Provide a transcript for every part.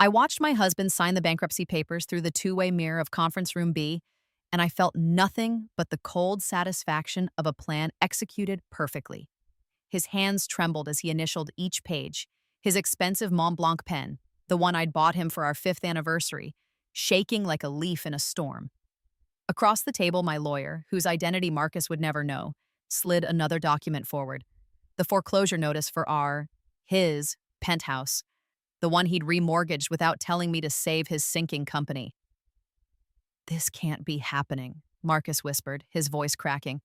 I watched my husband sign the bankruptcy papers through the two-way mirror of conference room B, and I felt nothing but the cold satisfaction of a plan executed perfectly. His hands trembled as he initialed each page, his expensive Mont Blanc pen, the one I'd bought him for our fifth anniversary, shaking like a leaf in a storm. Across the table, my lawyer, whose identity Marcus would never know, slid another document forward. The foreclosure notice for his penthouse, the one he'd remortgaged without telling me to save his sinking company. "This can't be happening," Marcus whispered, his voice cracking.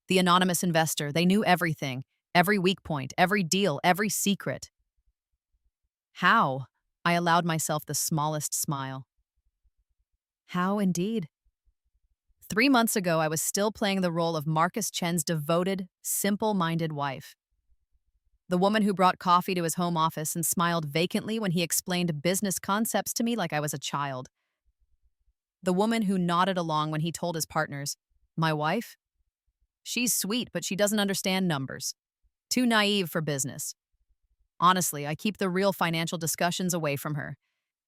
"The anonymous investor, they knew everything, every weak point, every deal, every secret." "How?" I allowed myself the smallest smile. "How indeed?" 3 months ago, I was still playing the role of Marcus Chen's devoted, simple-minded wife. The woman who brought coffee to his home office and smiled vacantly when he explained business concepts to me like I was a child. The woman who nodded along when he told his partners, "My wife? She's sweet, but she doesn't understand numbers. Too naive for business. Honestly, I keep the real financial discussions away from her.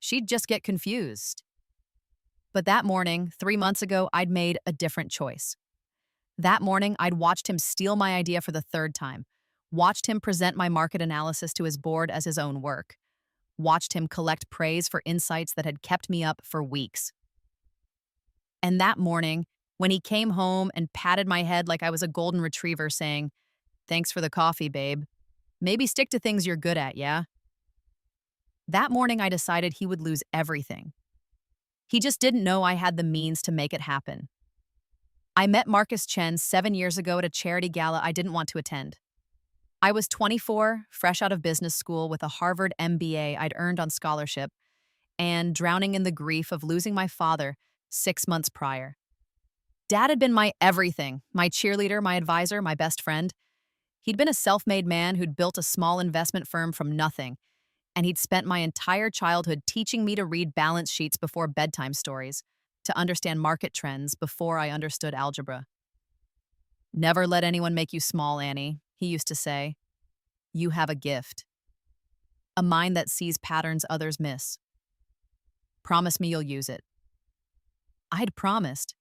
She'd just get confused." But that morning, 3 months ago, I'd made a different choice. That morning, I'd watched him steal my idea for the third time, watched him present my market analysis to his board as his own work, watched him collect praise for insights that had kept me up for weeks. And that morning, when he came home and patted my head like I was a golden retriever saying, "Thanks for the coffee, babe. Maybe stick to things you're good at, yeah?" That morning, I decided he would lose everything. He just didn't know I had the means to make it happen. I met Marcus Chen 7 years ago at a charity gala I didn't want to attend. I was 24, fresh out of business school with a Harvard MBA I'd earned on scholarship, and drowning in the grief of losing my father 6 months prior. Dad had been my everything, my cheerleader, my advisor, my best friend. He'd been a self-made man who'd built a small investment firm from nothing, and he'd spent my entire childhood teaching me to read balance sheets before bedtime stories, to understand market trends before I understood algebra. "Never let anyone make you small, Annie," he used to say. "You have a gift, a mind that sees patterns others miss. Promise me you'll use it." I'd promised,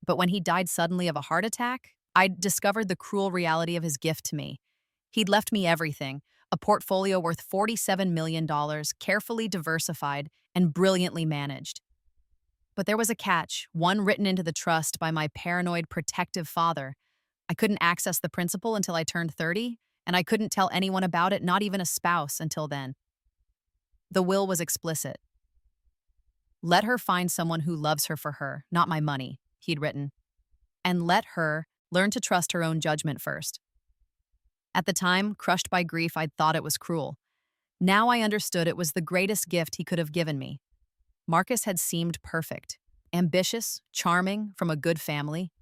but when he died suddenly of a heart attack, I'd discovered the cruel reality of his gift to me. He'd left me everything, a portfolio worth $47 million, carefully diversified and brilliantly managed. But there was a catch, one written into the trust by my paranoid, protective father. I couldn't access the principal until I turned 30, and I couldn't tell anyone about it, not even a spouse, until then. The will was explicit. "Let her find someone who loves her for her, not my money," he'd written. "And let her learn to trust her own judgment first." At the time, crushed by grief, I'd thought it was cruel. Now I understood it was the greatest gift he could have given me. Marcus had seemed perfect, ambitious, charming, from a good family.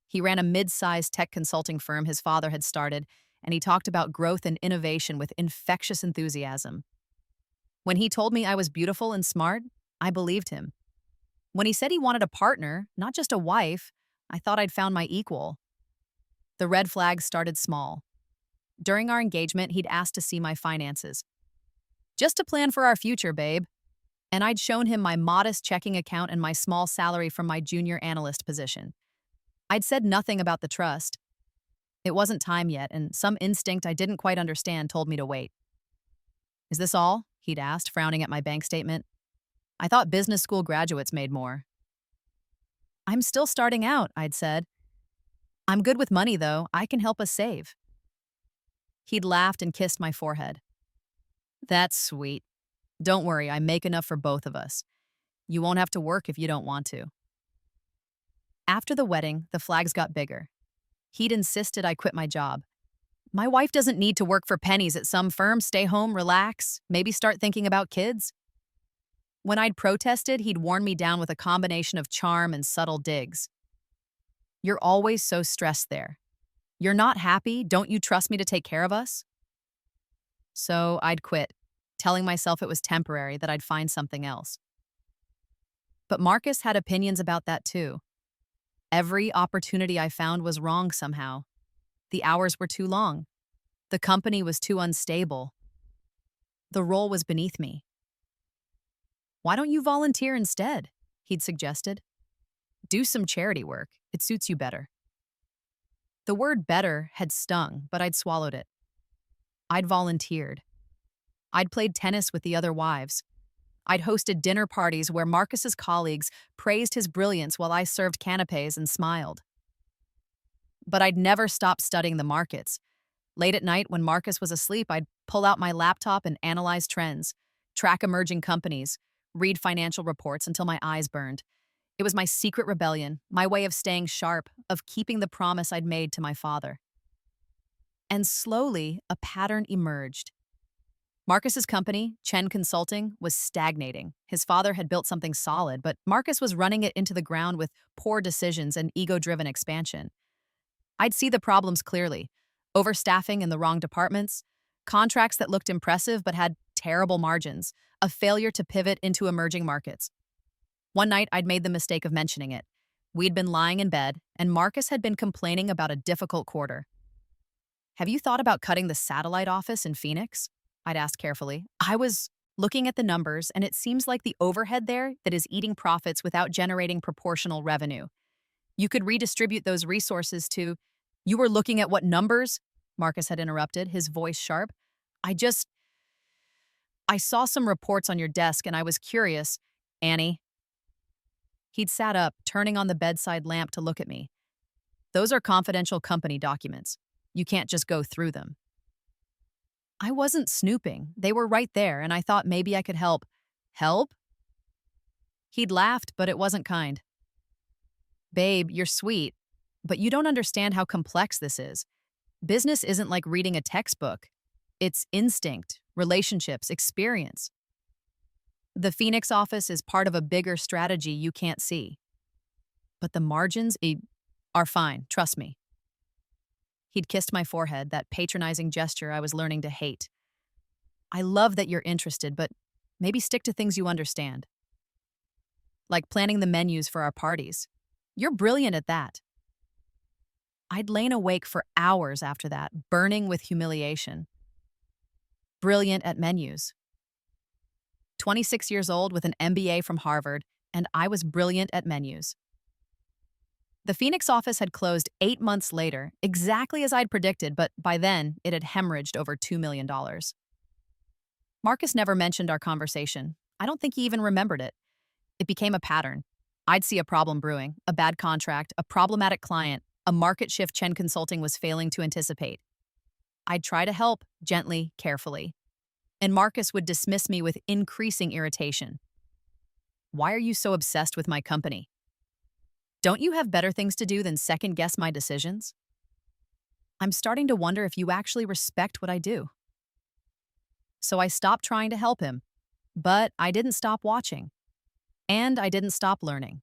He ran a mid-sized tech consulting firm his father had started, and he talked about growth and innovation with infectious enthusiasm. When he told me I was beautiful and smart, I believed him. When he said he wanted a partner, not just a wife, I thought I'd found my equal. The red flags started small. During our engagement, he'd asked to see my finances. "Just to plan for our future, babe." And I'd shown him my modest checking account and my small salary from my junior analyst position. I'd said nothing about the trust. It wasn't time yet, and some instinct I didn't quite understand told me to wait. "Is this all?" he'd asked, frowning at my bank statement. "I thought business school graduates made more." "I'm still starting out," I'd said. "I'm good with money, though. I can help us save." He'd laughed and kissed my forehead. "That's sweet. Don't worry, I make enough for both of us. You won't have to work if you don't want to." After the wedding, the flags got bigger. He'd insisted I quit my job. "My wife doesn't need to work for pennies at some firm. Stay home, relax, maybe start thinking about kids." When I'd protested, he'd worn me down with a combination of charm and subtle digs. "You're always so stressed there. You're not happy. Don't you trust me to take care of us?" So I'd quit, telling myself it was temporary, that I'd find something else. But Marcus had opinions about that too. Every opportunity I found was wrong somehow. The hours were too long. The company was too unstable. The role was beneath me. Why don't you volunteer instead? He'd suggested. Do some charity work. It suits you better. The word better had stung, but I'd swallowed it. I'd volunteered. I'd played tennis with the other wives. I'd hosted dinner parties where Marcus's colleagues praised his brilliance while I served canapes and smiled. But I'd never stopped studying the markets. Late at night, when Marcus was asleep, I'd pull out my laptop and analyze trends, track emerging companies, read financial reports until my eyes burned. It was my secret rebellion, my way of staying sharp, of keeping the promise I'd made to my father. And slowly, a pattern emerged. Marcus's company, Chen Consulting, was stagnating. His father had built something solid, but Marcus was running it into the ground with poor decisions and ego-driven expansion. I'd see the problems clearly: overstaffing in the wrong departments, contracts that looked impressive but had terrible margins, a failure to pivot into emerging markets. One night, I'd made the mistake of mentioning it. We'd been lying in bed, and Marcus had been complaining about a difficult quarter. Have you thought about cutting the satellite office in Phoenix? I'd asked carefully. I was looking at the numbers, and it seems like the overhead there that is eating profits without generating proportional revenue. You could redistribute those resources to— You were looking at what numbers? Marcus had interrupted, his voice sharp. I saw some reports on your desk, and I was curious. Annie. He'd sat up, turning on the bedside lamp to look at me. Those are confidential company documents. You can't just go through them. I wasn't snooping. They were right there, and I thought maybe I could help. Help? He'd laughed, but it wasn't kind. Babe, you're sweet, but you don't understand how complex this is. Business isn't like reading a textbook. It's instinct, relationships, experience. The Phoenix office is part of a bigger strategy you can't see. But the margins are fine, trust me. He'd kissed my forehead, that patronizing gesture I was learning to hate. I love that you're interested, but maybe stick to things you understand. Like planning the menus for our parties. You're brilliant at that. I'd lain awake for hours after that, burning with humiliation. Brilliant at menus. 26 years old with an MBA from Harvard, and I was brilliant at menus. The Phoenix office had closed 8 months later, exactly as I'd predicted, but by then it had hemorrhaged over $2 million. Marcus never mentioned our conversation. I don't think he even remembered it. It became a pattern. I'd see a problem brewing, a bad contract, a problematic client, a market shift Chen Consulting was failing to anticipate. I'd try to help, gently, carefully. And Marcus would dismiss me with increasing irritation. Why are you so obsessed with my company? Don't you have better things to do than second-guess my decisions? I'm starting to wonder if you actually respect what I do. So I stopped trying to help him, but I didn't stop watching. And I didn't stop learning.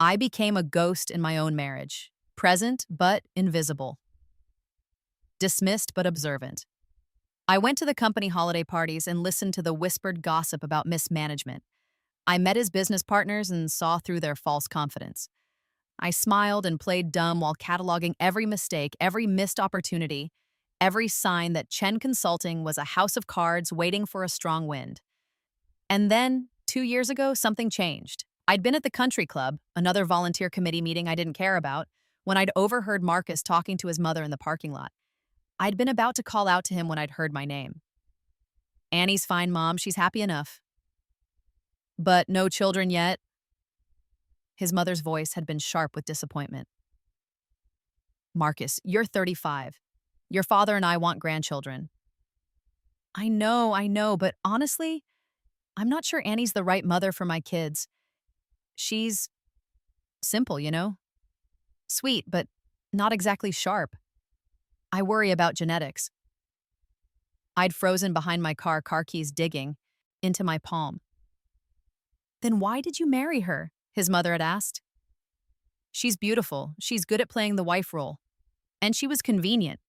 I became a ghost in my own marriage, present but invisible. Dismissed but observant. I went to the company holiday parties and listened to the whispered gossip about mismanagement. I met his business partners and saw through their false confidence. I smiled and played dumb while cataloging every mistake, every missed opportunity, every sign that Chen Consulting was a house of cards waiting for a strong wind. And then, 2 years ago, something changed. I'd been at the country club, another volunteer committee meeting I didn't care about, when I'd overheard Marcus talking to his mother in the parking lot. I'd been about to call out to him when I'd heard my name. Annie's fine, Mom. She's happy enough. But no children yet? His mother's voice had been sharp with disappointment. Marcus, you're 35. Your father and I want grandchildren. I know, but honestly, I'm not sure Annie's the right mother for my kids. She's simple, you know? Sweet, but not exactly sharp. I worry about genetics. I'd frozen behind my car keys digging into my palm. Then why did you marry her? His mother had asked. She's beautiful. She's good at playing the wife role. And she was convenient.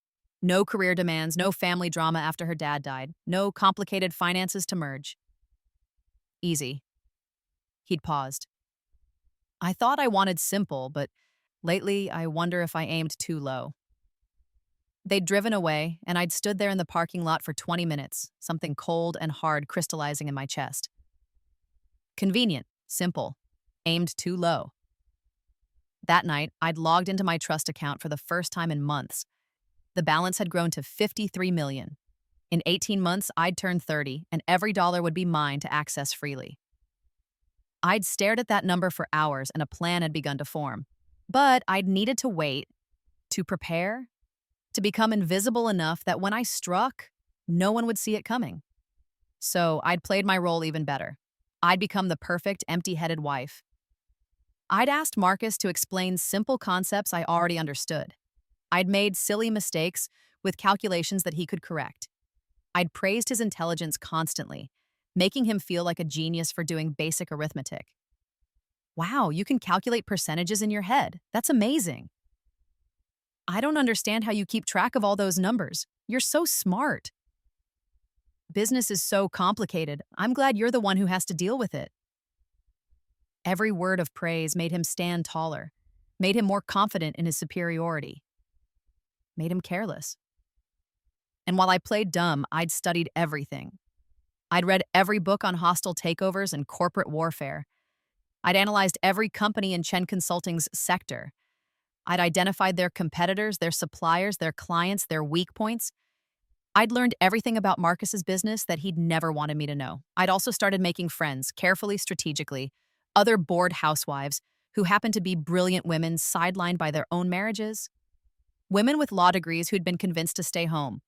No career demands, no family drama after her dad died, no complicated finances to merge. Easy. He'd paused. I thought I wanted simple, but lately I wonder if I aimed too low. They'd driven away, and I'd stood there in the parking lot for 20 minutes, something cold and hard crystallizing in my chest. Convenient, simple, aimed too low. That night, I'd logged into my trust account for the first time in months. The balance had grown to 53 million. In 18 months, I'd turn 30, and every dollar would be mine to access freely. I'd stared at that number for hours, and a plan had begun to form. But I'd needed to wait, to prepare, to become invisible enough that when I struck, no one would see it coming. So I'd played my role even better. I'd become the perfect, empty-headed wife. I'd asked Marcus to explain simple concepts I already understood. I'd made silly mistakes with calculations that he could correct. I'd praised his intelligence constantly, making him feel like a genius for doing basic arithmetic. Wow, you can calculate percentages in your head. That's amazing. I don't understand how you keep track of all those numbers. You're so smart. Business is so complicated. I'm glad you're the one who has to deal with it. Every word of praise made him stand taller, made him more confident in his superiority, made him careless. And while I played dumb, I'd studied everything. I'd read every book on hostile takeovers and corporate warfare. I'd analyzed every company in Chen Consulting's sector. I'd identified their competitors, their suppliers, their clients, their weak points. I'd learned everything about Marcus's business that he'd never wanted me to know. I'd also started making friends, carefully, strategically, other bored housewives who happened to be brilliant women sidelined by their own marriages. Women with law degrees who'd been convinced to stay home.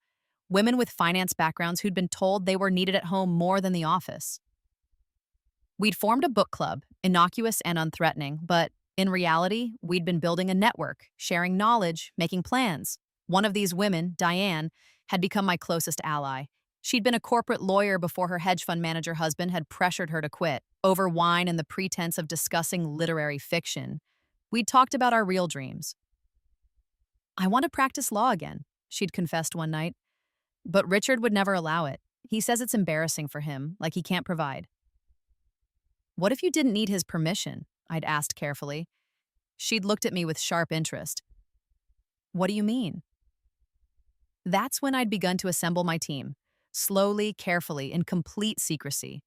Women with finance backgrounds who'd been told they were needed at home more than the office. We'd formed a book club, innocuous and unthreatening, but in reality, we'd been building a network, sharing knowledge, making plans. One of these women, Diane, had become my closest ally. She'd been a corporate lawyer before her hedge fund manager husband had pressured her to quit, over wine and the pretense of discussing literary fiction. We'd talked about our real dreams. I want to practice law again, she'd confessed one night. But Richard would never allow it. He says it's embarrassing for him, like he can't provide. What if you didn't need his permission? I'd asked carefully. She'd looked at me with sharp interest. What do you mean? That's when I'd begun to assemble my team, slowly, carefully, in complete secrecy.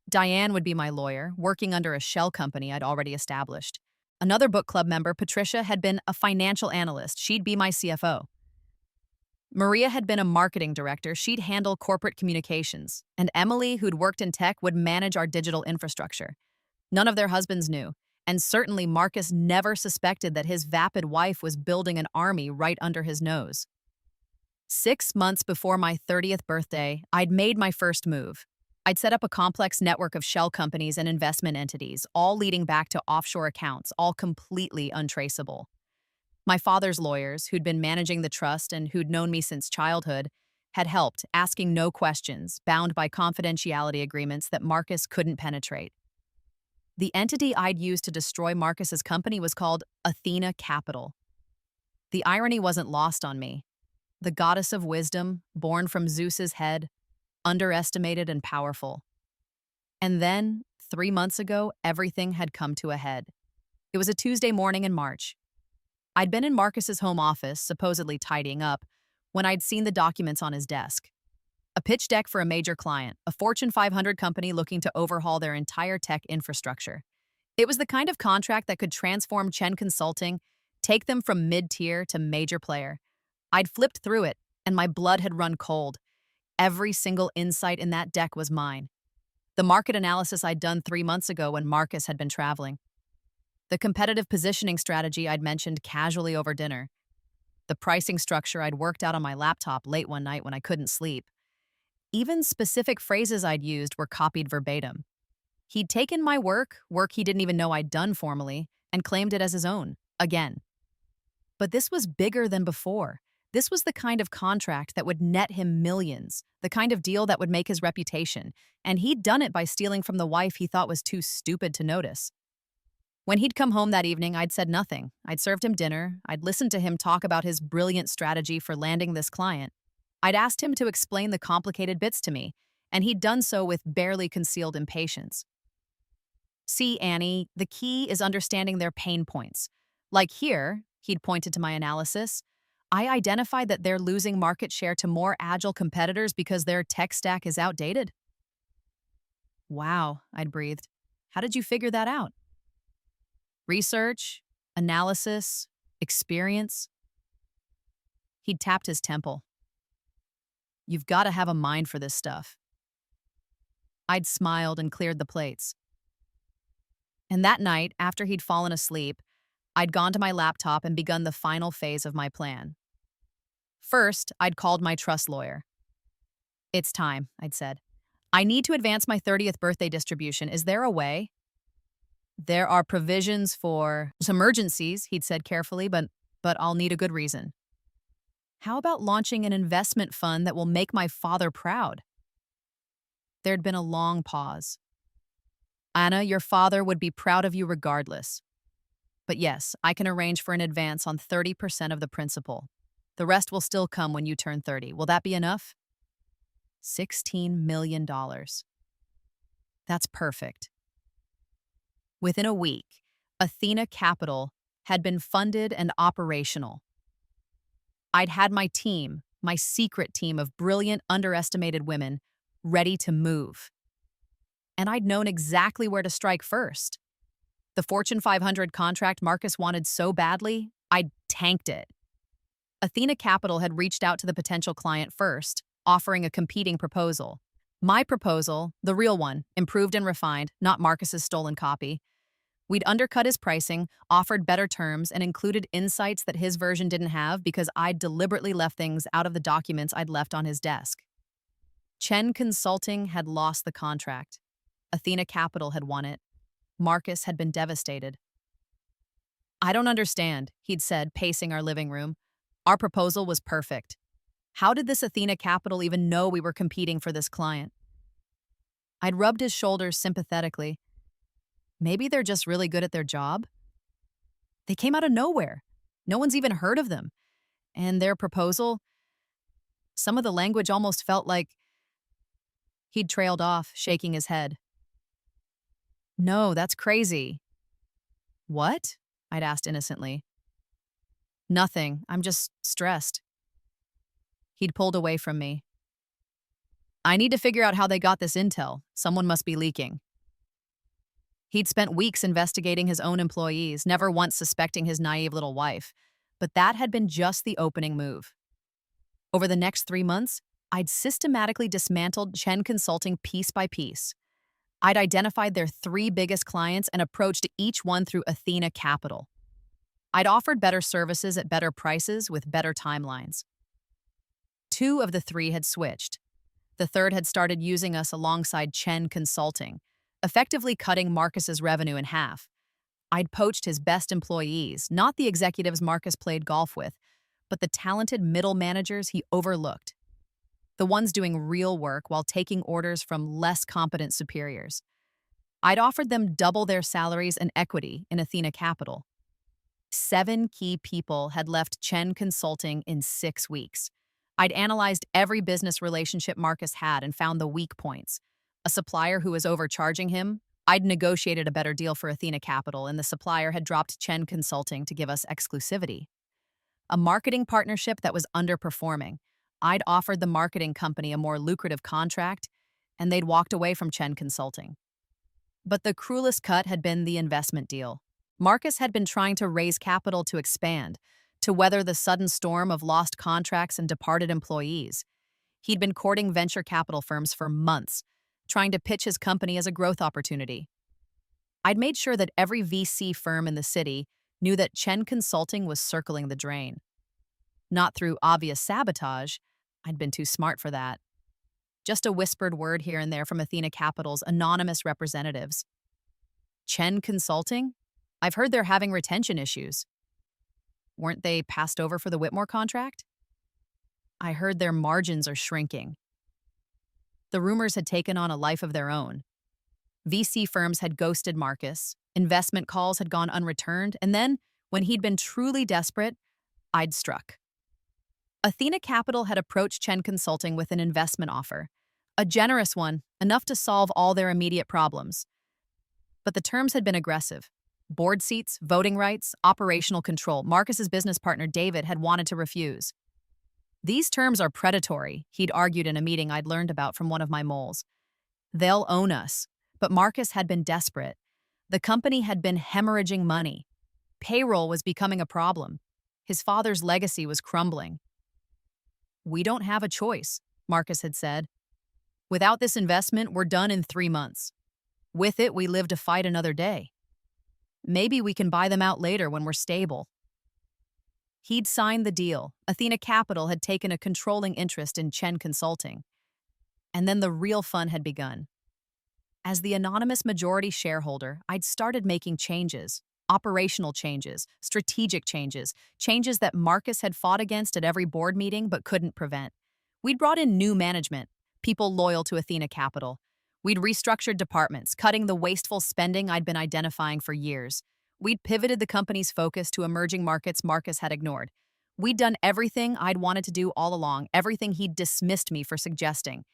Diane would be my lawyer, working under a shell company I'd already established. Another book club member, Patricia, had been a financial analyst. She'd be my CFO. Maria had been a marketing director. She'd handle corporate communications. And Emily, who'd worked in tech, would manage our digital infrastructure. None of their husbands knew. And certainly Marcus never suspected that his vapid wife was building an army right under his nose. 6 months before my 30th birthday, I'd made my first move. I'd set up a complex network of shell companies and investment entities, all leading back to offshore accounts, all completely untraceable. My father's lawyers, who'd been managing the trust and who'd known me since childhood, had helped, asking no questions, bound by confidentiality agreements that Marcus couldn't penetrate. The entity I'd used to destroy Marcus's company was called Athena Capital. The irony wasn't lost on me. The goddess of wisdom, born from Zeus's head, underestimated and powerful. And then, 3 months ago, everything had come to a head. It was a Tuesday morning in March. I'd been in Marcus's home office, supposedly tidying up, when I'd seen the documents on his desk. A pitch deck for a major client, a Fortune 500 company looking to overhaul their entire tech infrastructure. It was the kind of contract that could transform Chen Consulting, take them from mid-tier to major player. I'd flipped through it, and my blood had run cold. Every single insight in that deck was mine. The market analysis I'd done 3 months ago when Marcus had been traveling. The competitive positioning strategy I'd mentioned casually over dinner. The pricing structure I'd worked out on my laptop late one night when I couldn't sleep. Even specific phrases I'd used were copied verbatim. He'd taken my work he didn't even know I'd done formally, and claimed it as his own, again. But this was bigger than before. This was the kind of contract that would net him millions, the kind of deal that would make his reputation, and he'd done it by stealing from the wife he thought was too stupid to notice. When he'd come home that evening, I'd said nothing. I'd served him dinner. I'd listened to him talk about his brilliant strategy for landing this client. I'd asked him to explain the complicated bits to me, and he'd done so with barely concealed impatience. See, Annie, the key is understanding their pain points. Like here, he'd pointed to my analysis, I identified that they're losing market share to more agile competitors because their tech stack is outdated. Wow, I'd breathed. How did you figure that out? Research, analysis, experience. He'd tapped his temple. You've got to have a mind for this stuff. I'd smiled and cleared the plates. And that night, after he'd fallen asleep, I'd gone to my laptop and begun the final phase of my plan. First, I'd called my trust lawyer. It's time, I'd said. I need to advance my 30th birthday distribution. Is there a way? There are provisions for emergencies, he'd said carefully, but I'll need a good reason. How about launching an investment fund that will make my father proud? There'd been a long pause. Anna, your father would be proud of you regardless. But yes, I can arrange for an advance on 30% of the principal. The rest will still come when you turn 30. Will that be enough? $16 million. That's perfect. Within a week, Athena Capital had been funded and operational. I'd had my team, my secret team of brilliant, underestimated women, ready to move. And I'd known exactly where to strike first. The Fortune 500 contract Marcus wanted so badly, I'd tanked it. Athena Capital had reached out to the potential client first, offering a competing proposal. My proposal, the real one, improved and refined, not Marcus's stolen copy. We'd undercut his pricing, offered better terms, and included insights that his version didn't have because I'd deliberately left things out of the documents I'd left on his desk. Chen Consulting had lost the contract. Athena Capital had won it. Marcus had been devastated. I don't understand, he'd said, pacing our living room. Our proposal was perfect. How did this Athena Capital even know we were competing for this client? I'd rubbed his shoulders sympathetically. Maybe they're just really good at their job? They came out of nowhere. No one's even heard of them. And their proposal, some of the language almost felt like... He'd trailed off, shaking his head. No, that's crazy. What? I'd asked innocently. Nothing. I'm just stressed. He'd pulled away from me. I need to figure out how they got this intel. Someone must be leaking. He'd spent weeks investigating his own employees, never once suspecting his naive little wife. But that had been just the opening move. Over the next 3 months, I'd systematically dismantled Chen Consulting piece by piece. I'd identified their 3 biggest clients and approached each one through Athena Capital. I'd offered better services at better prices with better timelines. 2 of the 3 had switched. The third had started using us alongside Chen Consulting, effectively cutting Marcus's revenue in half. I'd poached his best employees, not the executives Marcus played golf with, but the talented middle managers he overlooked. The ones doing real work while taking orders from less competent superiors. I'd offered them double their salaries and equity in Athena Capital. 7 key people had left Chen Consulting in 6 weeks. I'd analyzed every business relationship Marcus had and found the weak points. A supplier who was overcharging him, I'd negotiated a better deal for Athena Capital, and the supplier had dropped Chen Consulting to give us exclusivity. A marketing partnership that was underperforming. I'd offered the marketing company a more lucrative contract, and they'd walked away from Chen Consulting. But the cruelest cut had been the investment deal. Marcus had been trying to raise capital to expand, to weather the sudden storm of lost contracts and departed employees. He'd been courting venture capital firms for months, trying to pitch his company as a growth opportunity. I'd made sure that every VC firm in the city knew that Chen Consulting was circling the drain. Not through obvious sabotage, I'd been too smart for that. Just a whispered word here and there from Athena Capital's anonymous representatives. Chen Consulting? I've heard they're having retention issues. Weren't they passed over for the Whitmore contract? I heard their margins are shrinking. The rumors had taken on a life of their own. VC firms had ghosted Marcus, investment calls had gone unreturned, and then, when he'd been truly desperate, I'd struck. Athena Capital had approached Chen Consulting with an investment offer, a generous one, enough to solve all their immediate problems. But the terms had been aggressive. Board seats, voting rights, operational control. Marcus's business partner, David, had wanted to refuse. These terms are predatory, he'd argued in a meeting I'd learned about from one of my moles. They'll own us. But Marcus had been desperate. The company had been hemorrhaging money. Payroll was becoming a problem. His father's legacy was crumbling. "We don't have a choice," Marcus had said. "Without this investment, we're done in 3 months. With it, we live to fight another day. Maybe we can buy them out later when we're stable." He'd signed the deal. Athena Capital had taken a controlling interest in Chen Consulting. And then the real fun had begun. As the anonymous majority shareholder, I'd started making changes. Operational changes, strategic changes, changes that Marcus had fought against at every board meeting but couldn't prevent. We'd brought in new management, people loyal to Athena Capital. We'd restructured departments, cutting the wasteful spending I'd been identifying for years. We'd pivoted the company's focus to emerging markets Marcus had ignored. We'd done everything I'd wanted to do all along, everything he'd dismissed me for suggesting.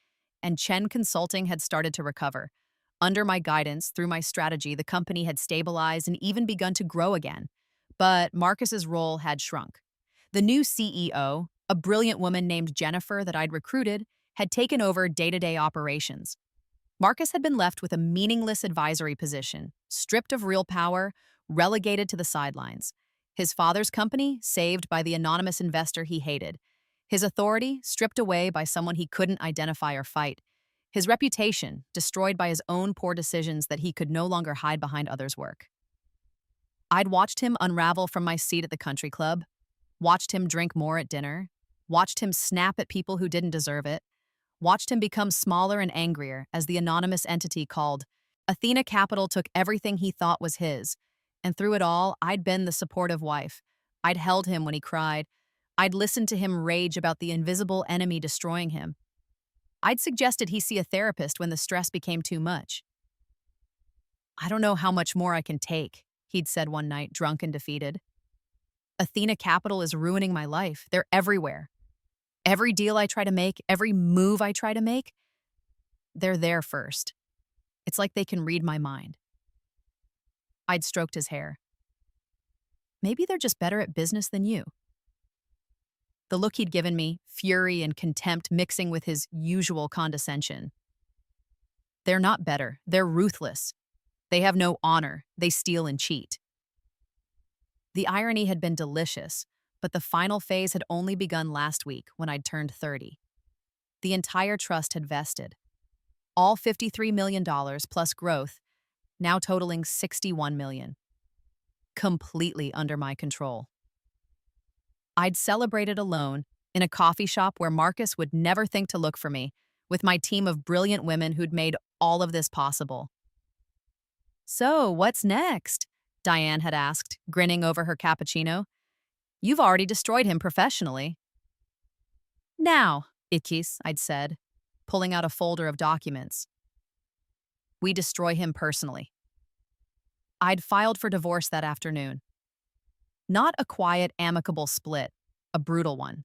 And Chen Consulting had started to recover. Under my guidance, through my strategy, the company had stabilized and even begun to grow again. But Marcus's role had shrunk. The new CEO, a brilliant woman named Jennifer that I'd recruited, had taken over day-to-day operations. Marcus had been left with a meaningless advisory position, stripped of real power, relegated to the sidelines. His father's company saved by the anonymous investor he hated. His authority stripped away by someone he couldn't identify or fight. His reputation destroyed by his own poor decisions that he could no longer hide behind others' work. I'd watched him unravel from my seat at the country club, watched him drink more at dinner, watched him snap at people who didn't deserve it, watched him become smaller and angrier as the anonymous entity called Athena Capital took everything he thought was his. And through it all, I'd been the supportive wife. I'd held him when he cried. I'd listened to him rage about the invisible enemy destroying him. I'd suggested he see a therapist when the stress became too much. "I don't know how much more I can take," he'd said one night, drunk and defeated. "Athena Capital is ruining my life. They're everywhere. Every deal I try to make, every move I try to make, they're there first. It's like they can read my mind." I'd stroked his hair. "Maybe they're just better at business than you." The look he'd given me, fury and contempt mixing with his usual condescension. "They're not better. They're ruthless. They have no honor. They steal and cheat." The irony had been delicious, but the final phase had only begun last week when I'd turned 30. The entire trust had vested. All $53 million plus growth, now totaling $61 million. Completely under my control. I'd celebrated alone in a coffee shop where Marcus would never think to look for me, with my team of brilliant women who'd made all of this possible. "So, what's next?" Diane had asked, grinning over her cappuccino. "You've already destroyed him professionally." "Now, Ikis," I'd said, pulling out a folder of documents. "We destroy him personally." I'd filed for divorce that afternoon. Not a quiet, amicable split, a brutal one.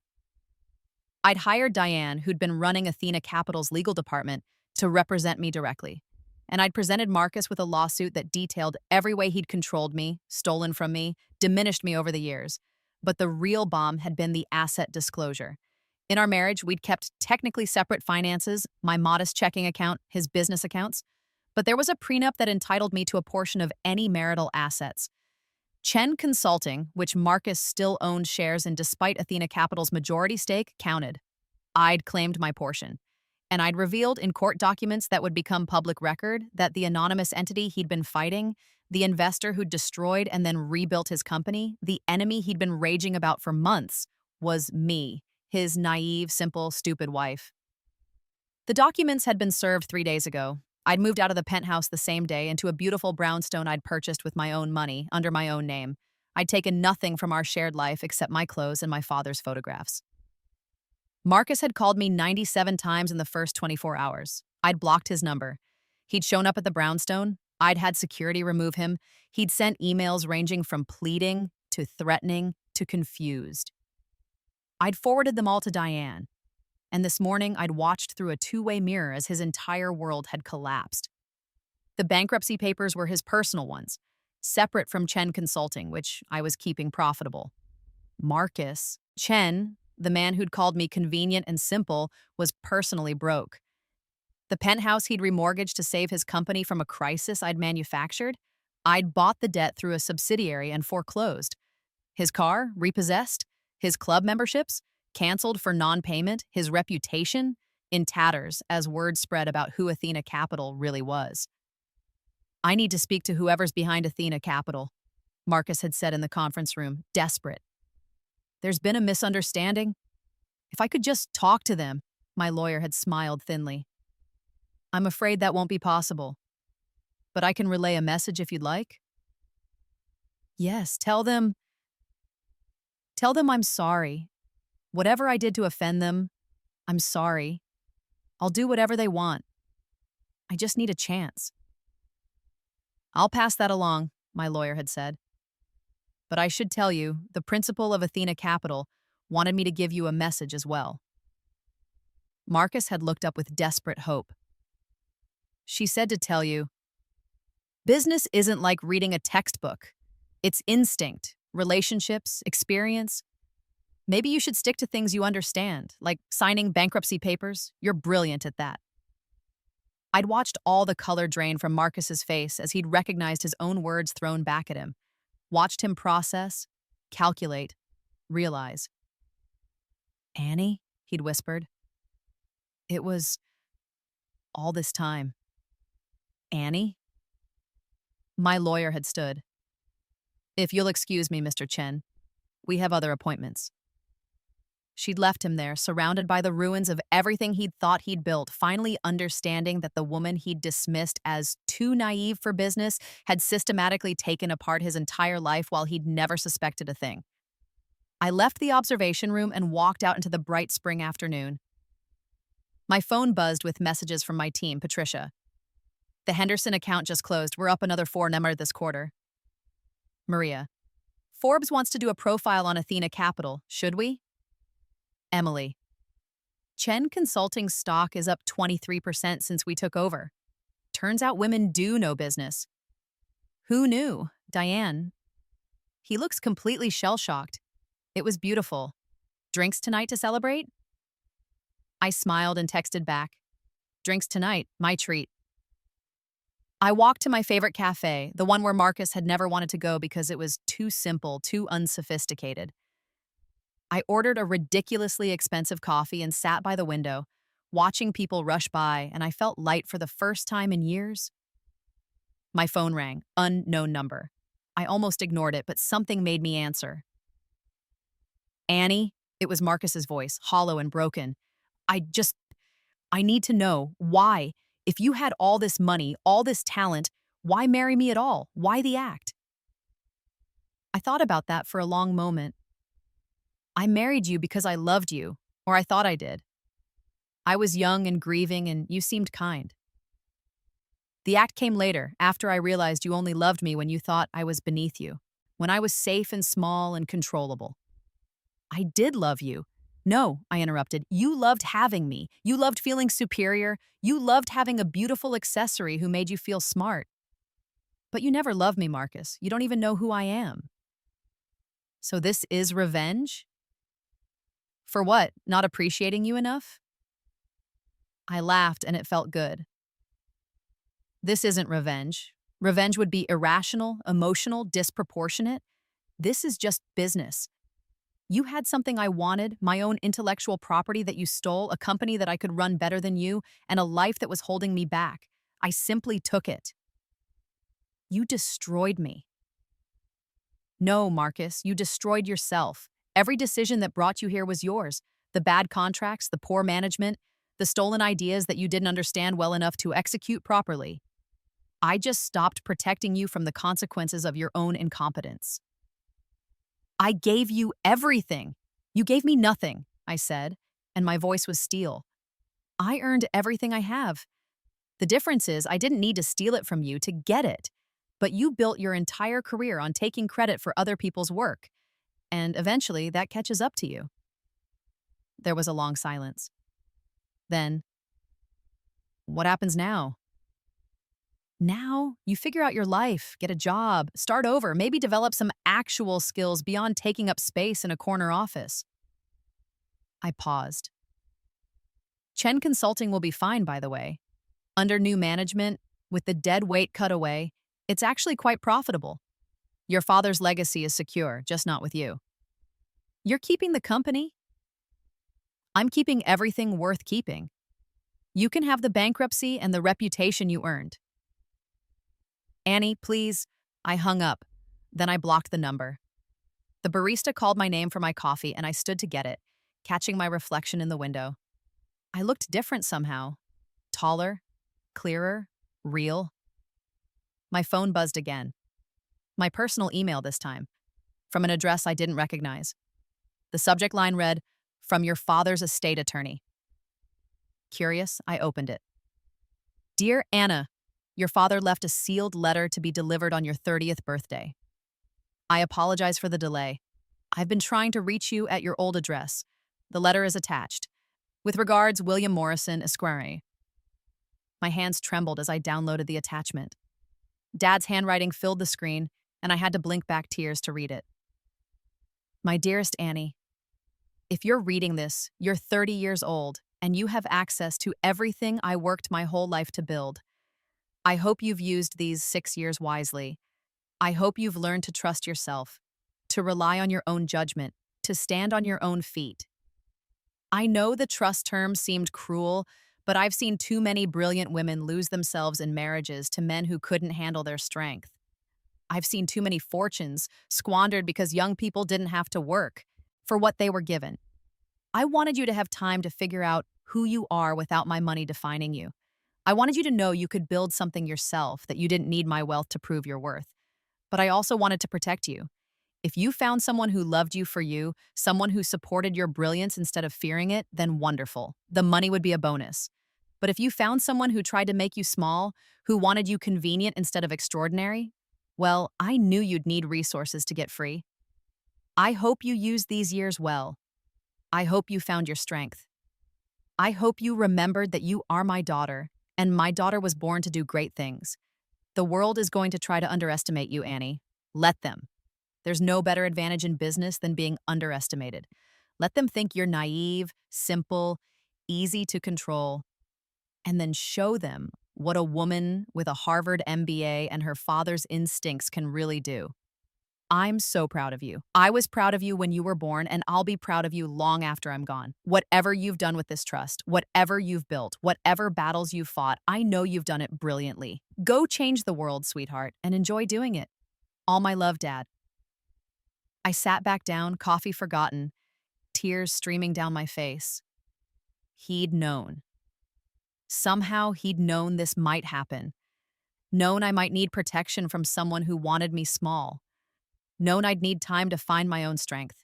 I'd hired Diane, who'd been running Athena Capital's legal department, to represent me directly. And I'd presented Marcus with a lawsuit that detailed every way he'd controlled me, stolen from me, diminished me over the years. But the real bomb had been the asset disclosure. In our marriage, we'd kept technically separate finances, my modest checking account, his business accounts. But there was a prenup that entitled me to a portion of any marital assets. Chen Consulting, which Marcus still owned shares in despite Athena Capital's majority stake, counted. I'd claimed my portion. And I'd revealed in court documents that would become public record that the anonymous entity he'd been fighting, the investor who'd destroyed and then rebuilt his company, the enemy he'd been raging about for months, was me, his naive, simple, stupid wife. The documents had been served 3 days ago. I'd moved out of the penthouse the same day into a beautiful brownstone I'd purchased with my own money, under my own name. I'd taken nothing from our shared life except my clothes and my father's photographs. Marcus had called me 97 times in the first 24 hours. I'd blocked his number. He'd shown up at the brownstone. I'd had security remove him. He'd sent emails ranging from pleading to threatening to confused. I'd forwarded them all to Diane. And this morning, I'd watched through a two-way mirror as his entire world had collapsed. The bankruptcy papers were his personal ones, separate from Chen Consulting, which I was keeping profitable. Marcus, Chen, the man who'd called me convenient and simple, was personally broke. The penthouse he'd remortgaged to save his company from a crisis I'd manufactured? I'd bought the debt through a subsidiary and foreclosed. His car, repossessed. His club memberships, canceled for non-payment. His reputation, in tatters as word spread about who Athena Capital really was. I need to speak to whoever's behind Athena Capital, Marcus had said in the conference room, desperate. There's been a misunderstanding. If I could just talk to them, my lawyer had smiled thinly. I'm afraid that won't be possible. But I can relay a message if you'd like. Yes, tell them I'm sorry. Whatever I did to offend them, I'm sorry. I'll do whatever they want. I just need a chance. I'll pass that along, my lawyer had said. But I should tell you, the principal of Athena Capital wanted me to give you a message as well. Marcus had looked up with desperate hope. She said to tell you, business isn't like reading a textbook. It's instinct, relationships, experience. Maybe you should stick to things you understand, like signing bankruptcy papers. You're brilliant at that. I'd watched all the color drain from Marcus's face as he'd recognized his own words thrown back at him, watched him process, calculate, realize. Annie, he'd whispered. It was all this time. Annie? My lawyer had stood. If you'll excuse me, Mr. Chen, we have other appointments. She'd left him there, surrounded by the ruins of everything he'd thought he'd built, finally understanding that the woman he'd dismissed as too naive for business had systematically taken apart his entire life while he'd never suspected a thing. I left the observation room and walked out into the bright spring afternoon. My phone buzzed with messages from my team, Patricia. The Henderson account just closed. We're up another 4 number this quarter. Maria. Forbes wants to do a profile on Athena Capital. Should we? Emily. Chen Consulting's stock is up 23% since we took over. Turns out women do know business. Who knew? Diane. He looks completely shell-shocked. It was beautiful. Drinks tonight to celebrate? I smiled and texted back. Drinks tonight, my treat. I walked to my favorite cafe, the one where Marcus had never wanted to go because it was too simple, too unsophisticated. I ordered a ridiculously expensive coffee and sat by the window, watching people rush by, and I felt light for the first time in years. My phone rang, unknown number. I almost ignored it, but something made me answer. Annie, it was Marcus's voice, hollow and broken. I need to know, why? If you had all this money, all this talent, why marry me at all? Why the act? I thought about that for a long moment. I married you because I loved you, or I thought I did. I was young and grieving, and you seemed kind. The act came later, after I realized you only loved me when you thought I was beneath you, when I was safe and small and controllable. I did love you. No, I interrupted. You loved having me. You loved feeling superior. You loved having a beautiful accessory who made you feel smart. But you never loved me, Marcus. You don't even know who I am. So this is revenge? For what? Not appreciating you enough? I laughed and it felt good. This isn't revenge. Revenge would be irrational, emotional, disproportionate. This is just business. You had something I wanted, my own intellectual property that you stole, a company that I could run better than you, and a life that was holding me back. I simply took it. You destroyed me. No, Marcus, you destroyed yourself. Every decision that brought you here was yours. The bad contracts, the poor management, the stolen ideas that you didn't understand well enough to execute properly. I just stopped protecting you from the consequences of your own incompetence. I gave you everything. You gave me nothing, I said, and my voice was steel. I earned everything I have. The difference is I didn't need to steal it from you to get it, but you built your entire career on taking credit for other people's work, and eventually that catches up to you. There was a long silence. Then, what happens now? Now, you figure out your life, get a job, start over, maybe develop some actual skills beyond taking up space in a corner office. I paused. Chen Consulting will be fine, by the way. Under new management, with the dead weight cut away, it's actually quite profitable. Your father's legacy is secure, just not with you. You're keeping the company? I'm keeping everything worth keeping. You can have the bankruptcy and the reputation you earned. Annie, please. I hung up. Then I blocked the number. The barista called my name for my coffee and I stood to get it, catching my reflection in the window. I looked different somehow. Taller, clearer, real. My phone buzzed again. My personal email this time, from an address I didn't recognize. The subject line read, "From your father's estate attorney." Curious, I opened it. "Dear Anna, your father left a sealed letter to be delivered on your 30th birthday. I apologize for the delay. I've been trying to reach you at your old address. The letter is attached. With regards, William Morrison, Esquire." My hands trembled as I downloaded the attachment. Dad's handwriting filled the screen, and I had to blink back tears to read it. "My dearest Annie, if you're reading this, you're 30 years old, and you have access to everything I worked my whole life to build. I hope you've used these 6 years wisely. I hope you've learned to trust yourself, to rely on your own judgment, to stand on your own feet. I know the trust term seemed cruel, but I've seen too many brilliant women lose themselves in marriages to men who couldn't handle their strength. I've seen too many fortunes squandered because young people didn't have to work for what they were given. I wanted you to have time to figure out who you are without my money defining you. I wanted you to know you could build something yourself, that you didn't need my wealth to prove your worth. But I also wanted to protect you. If you found someone who loved you for you, someone who supported your brilliance instead of fearing it, then wonderful. The money would be a bonus. But if you found someone who tried to make you small, who wanted you convenient instead of extraordinary, well, I knew you'd need resources to get free. I hope you used these years well. I hope you found your strength. I hope you remembered that you are my daughter, and my daughter was born to do great things. The world is going to try to underestimate you, Annie. Let them. There's no better advantage in business than being underestimated. Let them think you're naive, simple, easy to control, and then show them what a woman with a Harvard MBA and her father's instincts can really do. I'm so proud of you. I was proud of you when you were born, and I'll be proud of you long after I'm gone. Whatever you've done with this trust, whatever you've built, whatever battles you've fought, I know you've done it brilliantly. Go change the world, sweetheart, and enjoy doing it. All my love, Dad." I sat back down, coffee forgotten, tears streaming down my face. He'd known. Somehow he'd known this might happen. Known I might need protection from someone who wanted me small. Known I'd need time to find my own strength.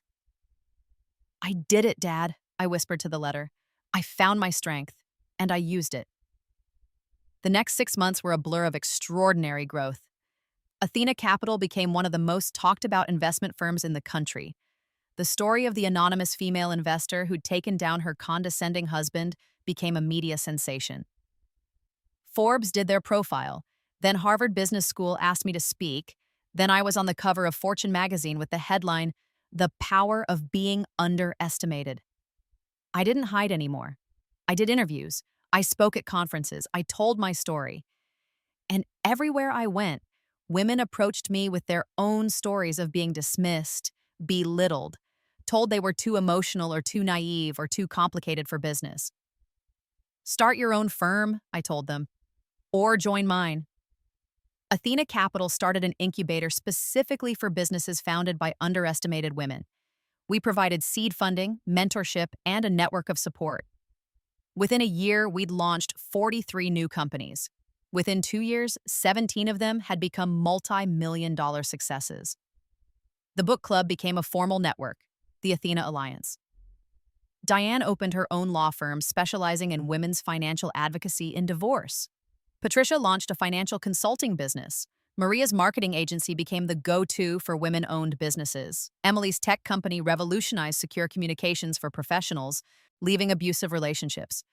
"I did it, Dad," I whispered to the letter. "I found my strength, and I used it." The next 6 months were a blur of extraordinary growth. Athena Capital became one of the most talked about investment firms in the country. The story of the anonymous female investor who'd taken down her condescending husband became a media sensation. Forbes did their profile. Then Harvard Business School asked me to speak. Then I was on the cover of Fortune magazine with the headline, "The Power of Being Underestimated." I didn't hide anymore. I did interviews. I spoke at conferences. I told my story. And everywhere I went, women approached me with their own stories of being dismissed, belittled, told they were too emotional or too naive or too complicated for business. "Start your own firm," I told them, "or join mine." Athena Capital started an incubator specifically for businesses founded by underestimated women. We provided seed funding, mentorship, and a network of support. Within a year, we'd launched 43 new companies. Within 2 years, 17 of them had become multi-million-dollar successes. The book club became a formal network, the Athena Alliance. Diane opened her own law firm specializing in women's financial advocacy in divorce. Patricia launched a financial consulting business. Maria's marketing agency became the go-to for women-owned businesses. Emily's tech company revolutionized secure communications for professionals, leaving abusive relationships.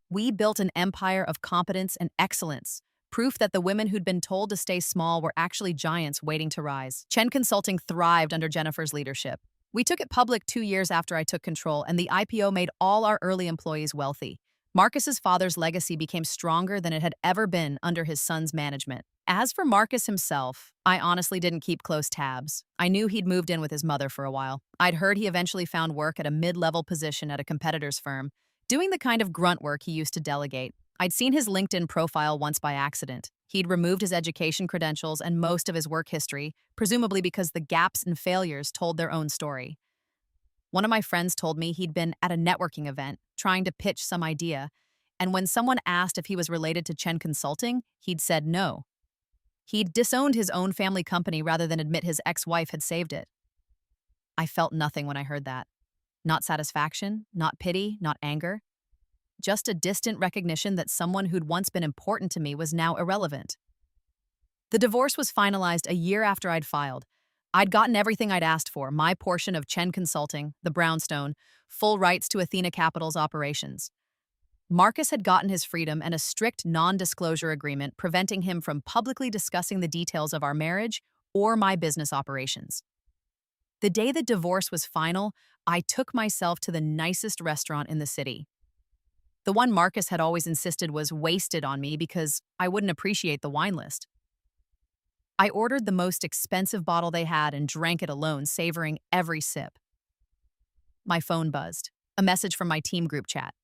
We built an empire of competence and excellence, proof that the women who'd been told to stay small were actually giants waiting to rise. Chen Consulting thrived under Jennifer's leadership. We took it public 2 years after I took control, and the IPO made all our early employees wealthy. Marcus's father's legacy became stronger than it had ever been under his son's management. As for Marcus himself, I honestly didn't keep close tabs. I knew he'd moved in with his mother for a while. I'd heard he eventually found work at a mid-level position at a competitor's firm, doing the kind of grunt work he used to delegate. I'd seen his LinkedIn profile once by accident. He'd removed his education credentials and most of his work history, presumably because the gaps and failures told their own story. One of my friends told me he'd been at a networking event, trying to pitch some idea, and when someone asked if he was related to Chen Consulting, he'd said no. He'd disowned his own family company rather than admit his ex-wife had saved it. I felt nothing when I heard that. Not satisfaction, not pity, not anger. Just a distant recognition that someone who'd once been important to me was now irrelevant. The divorce was finalized a year after I'd filed. I'd gotten everything I'd asked for, my portion of Chen Consulting, the brownstone, full rights to Athena Capital's operations. Marcus had gotten his freedom and a strict non-disclosure agreement preventing him from publicly discussing the details of our marriage or my business operations. The day the divorce was final, I took myself to the nicest restaurant in the city. The one Marcus had always insisted was wasted on me because I wouldn't appreciate the wine list. I ordered the most expensive bottle they had and drank it alone, savoring every sip. My phone buzzed. A message from my team group chat.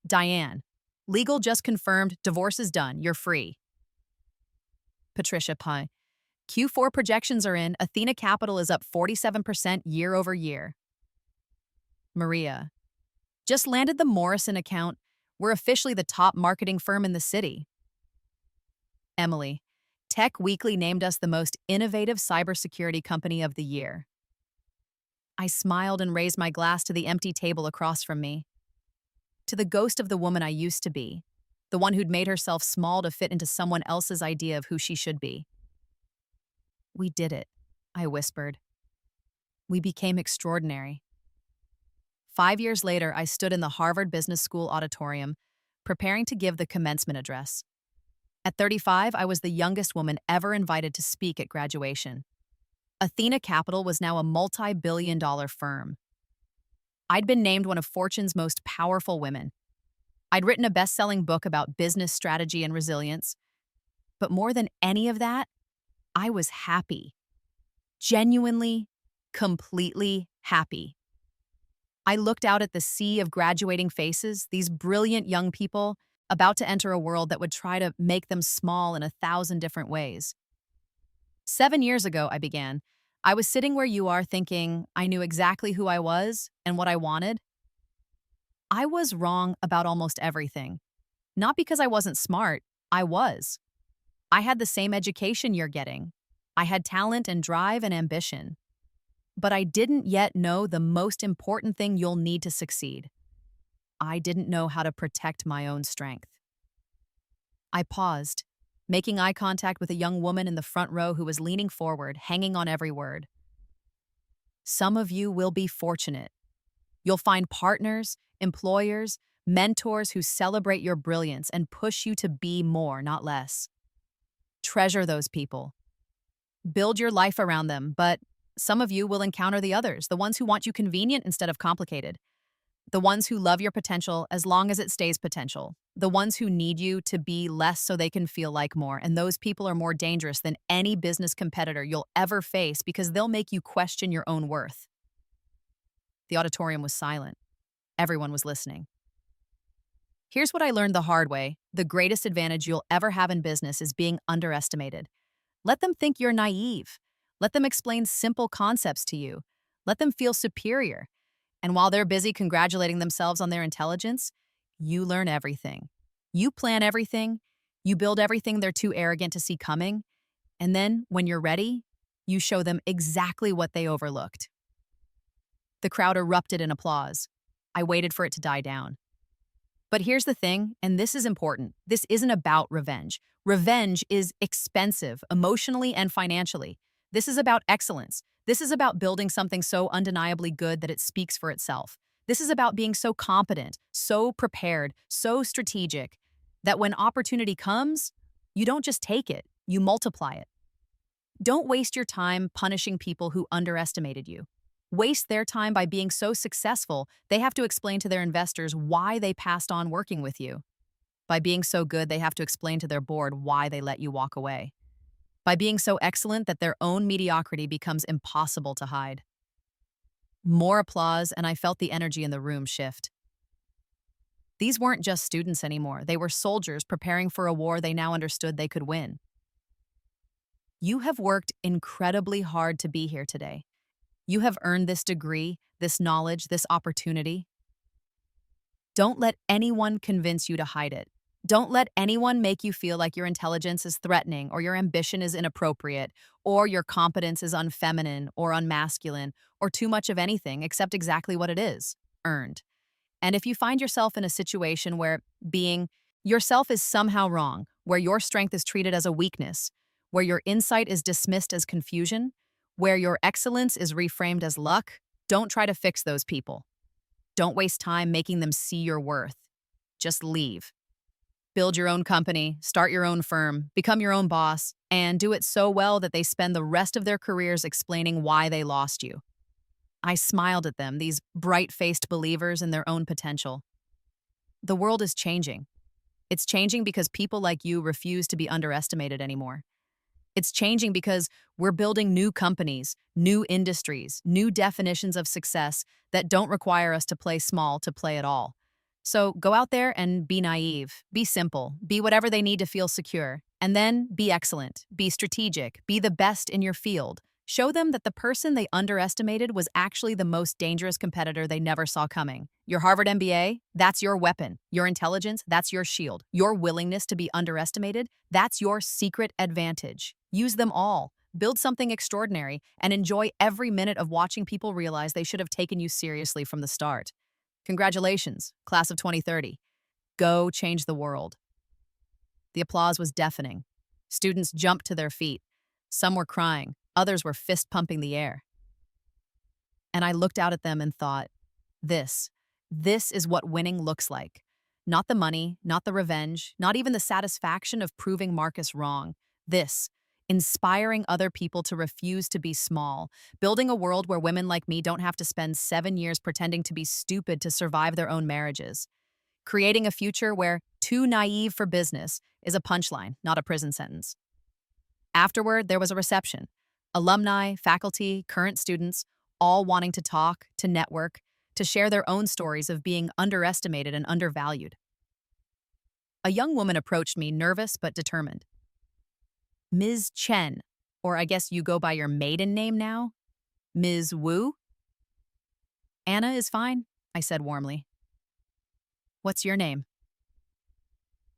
Diane, legal just confirmed, divorce is done, you're free. Patricia Pye, Q4 projections are in, Athena Capital is up 47% year over year. Maria, just landed the Morrison account, we're officially the top marketing firm in the city. Emily, Tech Weekly named us the most innovative cybersecurity company of the year. I smiled and raised my glass to the empty table across from me. To the ghost of the woman I used to be, the one who'd made herself small to fit into someone else's idea of who she should be. We did it, I whispered. We became extraordinary. 5 years later, I stood in the Harvard Business School auditorium, preparing to give the commencement address. At 35, I was the youngest woman ever invited to speak at graduation. Athena Capital was now a multi-billion-dollar firm. I'd been named one of Fortune's most powerful women. I'd written a best-selling book about business strategy and resilience. But more than any of that, I was happy. Genuinely, completely happy. I looked out at the sea of graduating faces, these brilliant young people about to enter a world that would try to make them small in 1,000 different ways. 7 years ago, I began. I was sitting where you are thinking I knew exactly who I was and what I wanted. I was wrong about almost everything. Not because I wasn't smart, I was. I had the same education you're getting. I had talent and drive and ambition. But I didn't yet know the most important thing you'll need to succeed. I didn't know how to protect my own strength. I paused, making eye contact with a young woman in the front row who was leaning forward, hanging on every word. Some of you will be fortunate. You'll find partners, employers, mentors who celebrate your brilliance and push you to be more, not less. Treasure those people. Build your life around them, but some of you will encounter the others, the ones who want you convenient instead of complicated. The ones who love your potential as long as it stays potential. The ones who need you to be less so they can feel like more. And those people are more dangerous than any business competitor you'll ever face because they'll make you question your own worth. The auditorium was silent. Everyone was listening. Here's what I learned the hard way. The greatest advantage you'll ever have in business is being underestimated. Let them think you're naive. Let them explain simple concepts to you. Let them feel superior. And while they're busy congratulating themselves on their intelligence, you learn everything. You plan everything. You build everything they're too arrogant to see coming. And then, when you're ready, you show them exactly what they overlooked. The crowd erupted in applause. I waited for it to die down. But here's the thing, and this is important. This isn't about revenge. Revenge is expensive, emotionally and financially. This is about excellence. This is about building something so undeniably good that it speaks for itself. This is about being so competent, so prepared, so strategic, that when opportunity comes, you don't just take it, you multiply it. Don't waste your time punishing people who underestimated you. waste their time by being so successful, they have to explain to their investors why they passed on working with you. By being so good, they have to explain to their board why they let you walk away. By being so excellent that their own mediocrity becomes impossible to hide. More applause, and I felt the energy in the room shift. These weren't just students anymore. They were soldiers preparing for a war they now understood they could win. You have worked incredibly hard to be here today. You have earned this degree, this knowledge, this opportunity. Don't let anyone convince you to hide it. Don't let anyone make you feel like your intelligence is threatening or your ambition is inappropriate or your competence is unfeminine or unmasculine or too much of anything except exactly what it is, earned. And if you find yourself in a situation where being yourself is somehow wrong, where your strength is treated as a weakness, where your insight is dismissed as confusion, where your excellence is reframed as luck, don't try to fix those people. Don't waste time making them see your worth. Just leave. Build your own company, start your own firm, become your own boss, and do it so well that they spend the rest of their careers explaining why they lost you. I smiled at them, these bright-faced believers in their own potential. The world is changing. It's changing because people like you refuse to be underestimated anymore. It's changing because we're building new companies, new industries, new definitions of success that don't require us to play small to play at all. So go out there and be naive, be simple, be whatever they need to feel secure, and then be excellent, be strategic, be the best in your field. Show them that the person they underestimated was actually the most dangerous competitor they never saw coming. Your Harvard MBA, that's your weapon. Your intelligence, that's your shield. Your willingness to be underestimated, that's your secret advantage. Use them all. Build something extraordinary and enjoy every minute of watching people realize they should have taken you seriously from the start. Congratulations, class of 2030. Go change the world. The applause was deafening. Students jumped to their feet. Some were crying. Others were fist-pumping the air. And I looked out at them and thought, this is what winning looks like. Not the money, not the revenge, not even the satisfaction of proving Marcus wrong. This, inspiring other people to refuse to be small, building a world where women like me don't have to spend 7 years pretending to be stupid to survive their own marriages, creating a future where too naive for business is a punchline, not a prison sentence. Afterward, there was a reception. Alumni, faculty, current students, all wanting to talk, to network, to share their own stories of being underestimated and undervalued. A young woman approached me, nervous but determined. Ms. Chen, or I guess you go by your maiden name now? Ms. Wu? Anna is fine, I said warmly. What's your name?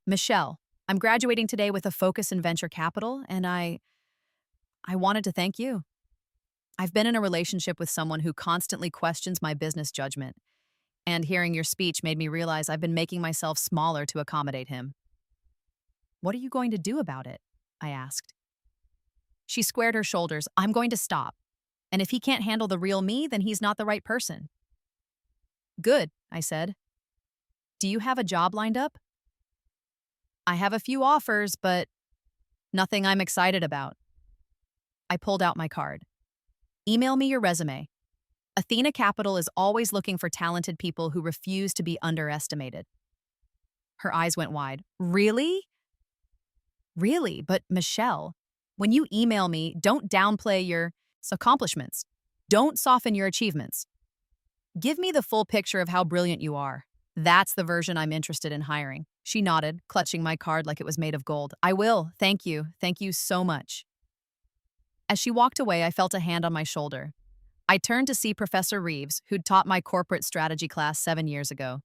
Michelle. I'm graduating today with a focus in venture capital, and I wanted to thank you. I've been in a relationship with someone who constantly questions my business judgment, and hearing your speech made me realize I've been making myself smaller to accommodate him. What are you going to do about it? I asked. She squared her shoulders. I'm going to stop. And if he can't handle the real me, then he's not the right person. Good, I said. Do you have a job lined up? I have a few offers, but nothing I'm excited about. I pulled out my card. Email me your resume. Athena Capital is always looking for talented people who refuse to be underestimated. Her eyes went wide. Really? Really, but Michelle, when you email me, don't downplay your accomplishments. Don't soften your achievements. Give me the full picture of how brilliant you are. That's the version I'm interested in hiring. She nodded, clutching my card like it was made of gold. I will. Thank you. Thank you so much. As she walked away, I felt a hand on my shoulder. I turned to see Professor Reeves, who'd taught my corporate strategy class 7 years ago.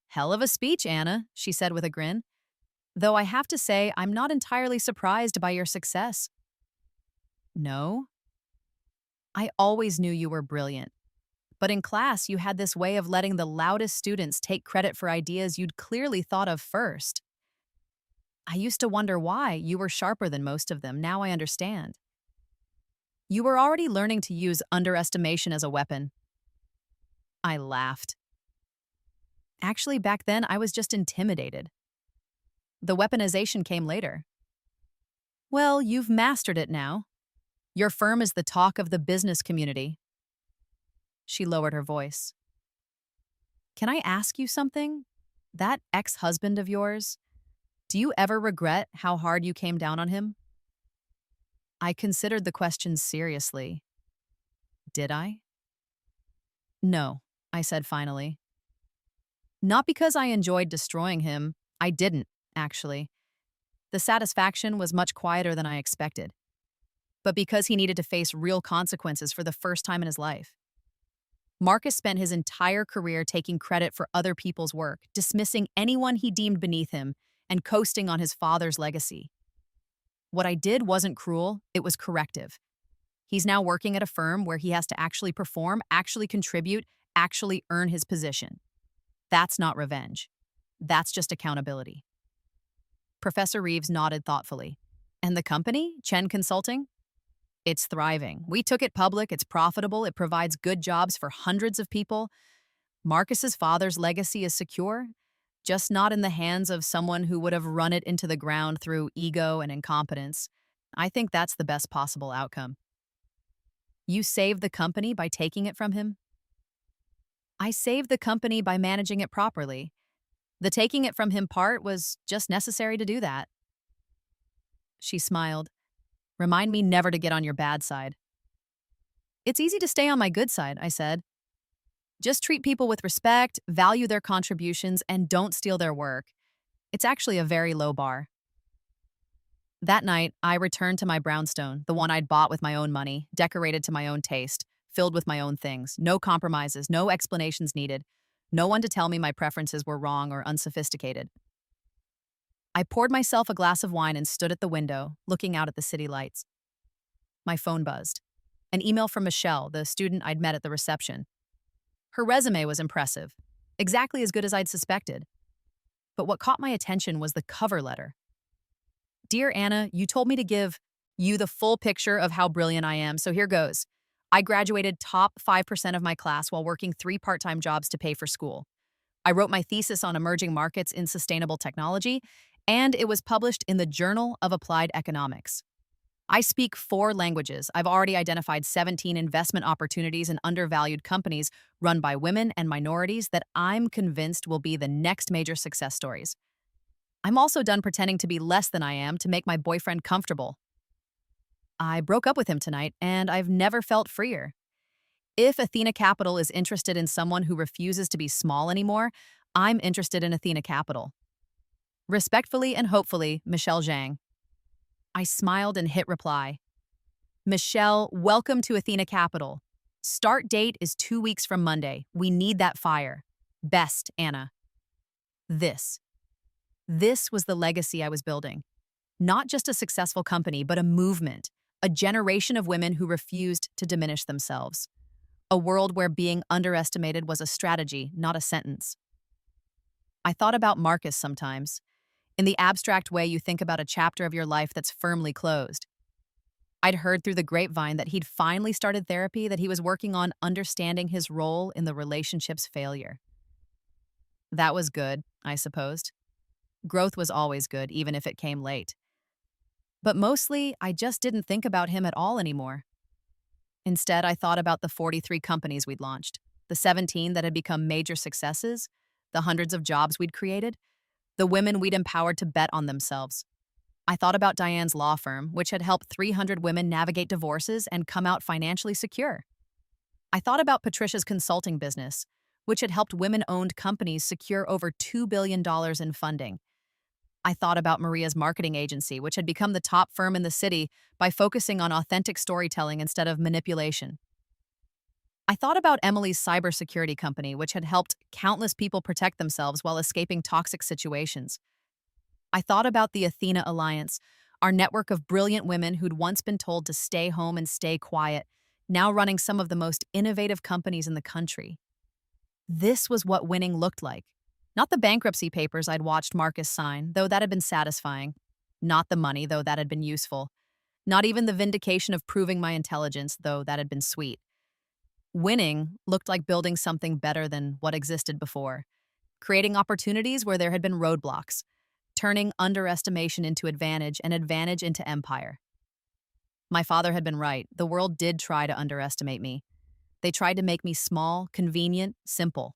Hell of a speech, Anna, she said with a grin. Though I have to say, I'm not entirely surprised by your success. No? I always knew you were brilliant. But in class, you had this way of letting the loudest students take credit for ideas you'd clearly thought of first. I used to wonder why you were sharper than most of them. Now I understand. You were already learning to use underestimation as a weapon. I laughed. Actually, back then, I was just intimidated. The weaponization came later. Well, you've mastered it now. Your firm is the talk of the business community. She lowered her voice. Can I ask you something? That ex-husband of yours, do you ever regret how hard you came down on him? I considered the question seriously. Did I? No, I said finally. Not because I enjoyed destroying him. I didn't, actually. The satisfaction was much quieter than I expected. But because he needed to face real consequences for the first time in his life. Marcus spent his entire career taking credit for other people's work, dismissing anyone he deemed beneath him, and coasting on his father's legacy. What I did wasn't cruel, it was corrective. He's now working at a firm where he has to actually perform, actually contribute, actually earn his position. That's not revenge. That's just accountability. Professor Reeves nodded thoughtfully. And the company, Chen Consulting? It's thriving. We took it public, it's profitable, it provides good jobs for hundreds of people. Marcus's father's legacy is secure, just not in the hands of someone who would have run it into the ground through ego and incompetence. I think that's the best possible outcome. You saved the company by taking it from him? I saved the company by managing it properly. The taking it from him part was just necessary to do that. She smiled. Remind me never to get on your bad side. It's easy to stay on my good side, I said. Just treat people with respect, value their contributions, and don't steal their work. It's actually a very low bar. That night, I returned to my brownstone, the one I'd bought with my own money, decorated to my own taste, filled with my own things, no compromises, no explanations needed, no one to tell me my preferences were wrong or unsophisticated. I poured myself a glass of wine and stood at the window, looking out at the city lights. My phone buzzed. An email from Michelle, the student I'd met at the reception. Her resume was impressive, exactly as good as I'd suspected. But what caught my attention was the cover letter. Dear Anna, you told me to give you the full picture of how brilliant I am, so here goes. I graduated top 5% of my class while working 3 part-time jobs to pay for school. I wrote my thesis on emerging markets in sustainable technology, and it was published in the Journal of Applied Economics. I speak 4 languages. I've already identified 17 investment opportunities in undervalued companies run by women and minorities that I'm convinced will be the next major success stories. I'm also done pretending to be less than I am to make my boyfriend comfortable. I broke up with him tonight, and I've never felt freer. If Athena Capital is interested in someone who refuses to be small anymore, I'm interested in Athena Capital. Respectfully and hopefully, Michelle Zhang. I smiled and hit reply. Michelle, welcome to Athena Capital. Start date is 2 weeks from Monday. We need that fire. Best, Anna. This was the legacy I was building. Not just a successful company, but a movement, a generation of women who refused to diminish themselves. A world where being underestimated was a strategy, not a sentence. I thought about Marcus sometimes, in the abstract way you think about a chapter of your life that's firmly closed. I'd heard through the grapevine that he'd finally started therapy, that he was working on understanding his role in the relationship's failure. That was good, I supposed. Growth was always good, even if it came late. But mostly, I just didn't think about him at all anymore. Instead, I thought about the 43 companies we'd launched, the 17 that had become major successes, the hundreds of jobs we'd created, the women we'd empowered to bet on themselves. I thought about Diane's law firm, which had helped 300 women navigate divorces and come out financially secure. I thought about Patricia's consulting business, which had helped women-owned companies secure over $2 billion in funding. I thought about Maria's marketing agency, which had become the top firm in the city by focusing on authentic storytelling instead of manipulation. I thought about Emily's cybersecurity company, which had helped countless people protect themselves while escaping toxic situations. I thought about the Athena Alliance, our network of brilliant women who'd once been told to stay home and stay quiet, now running some of the most innovative companies in the country. This was what winning looked like. Not the bankruptcy papers I'd watched Marcus sign, though that had been satisfying. Not the money, though that had been useful. Not even the vindication of proving my intelligence, though that had been sweet. Winning looked like building something better than what existed before, creating opportunities where there had been roadblocks, turning underestimation into advantage and advantage into empire. My father had been right. The world did try to underestimate me. They tried to make me small, convenient, simple.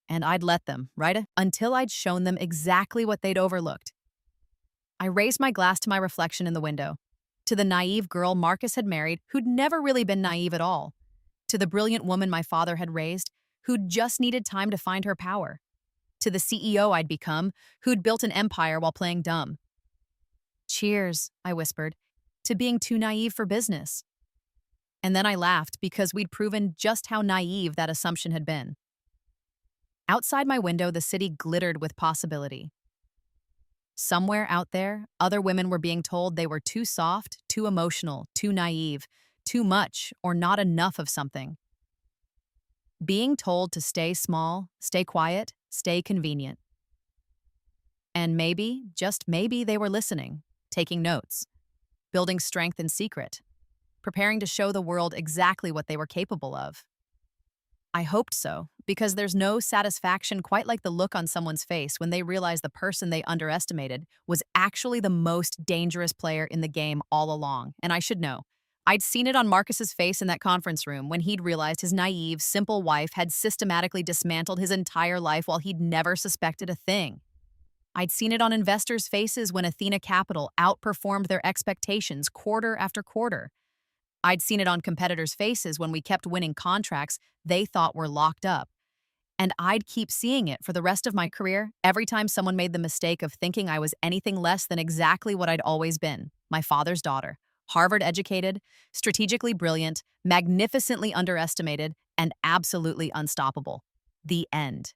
And I'd let them, right? Until I'd shown them exactly what they'd overlooked. I raised my glass to my reflection in the window. To the naive girl Marcus had married, who'd never really been naive at all. To the brilliant woman my father had raised, who'd just needed time to find her power. To the CEO I'd become, who'd built an empire while playing dumb. Cheers, I whispered, to being too naive for business. And then I laughed because we'd proven just how naive that assumption had been. Outside my window, the city glittered with possibility. Somewhere out there, other women were being told they were too soft, too emotional, too naive, too much, or not enough of something. Being told to stay small, stay quiet, stay convenient. And maybe, just maybe, they were listening, taking notes, building strength in secret, preparing to show the world exactly what they were capable of. I hoped so, because there's no satisfaction quite like the look on someone's face when they realize the person they underestimated was actually the most dangerous player in the game all along. And I should know. I'd seen it on Marcus's face in that conference room when he'd realized his naive, simple wife had systematically dismantled his entire life while he'd never suspected a thing. I'd seen it on investors' faces when Athena Capital outperformed their expectations quarter after quarter. I'd seen it on competitors' faces when we kept winning contracts they thought were locked up. And I'd keep seeing it for the rest of my career every time someone made the mistake of thinking I was anything less than exactly what I'd always been, my father's daughter, Harvard-educated, strategically brilliant, magnificently underestimated, and absolutely unstoppable. The end.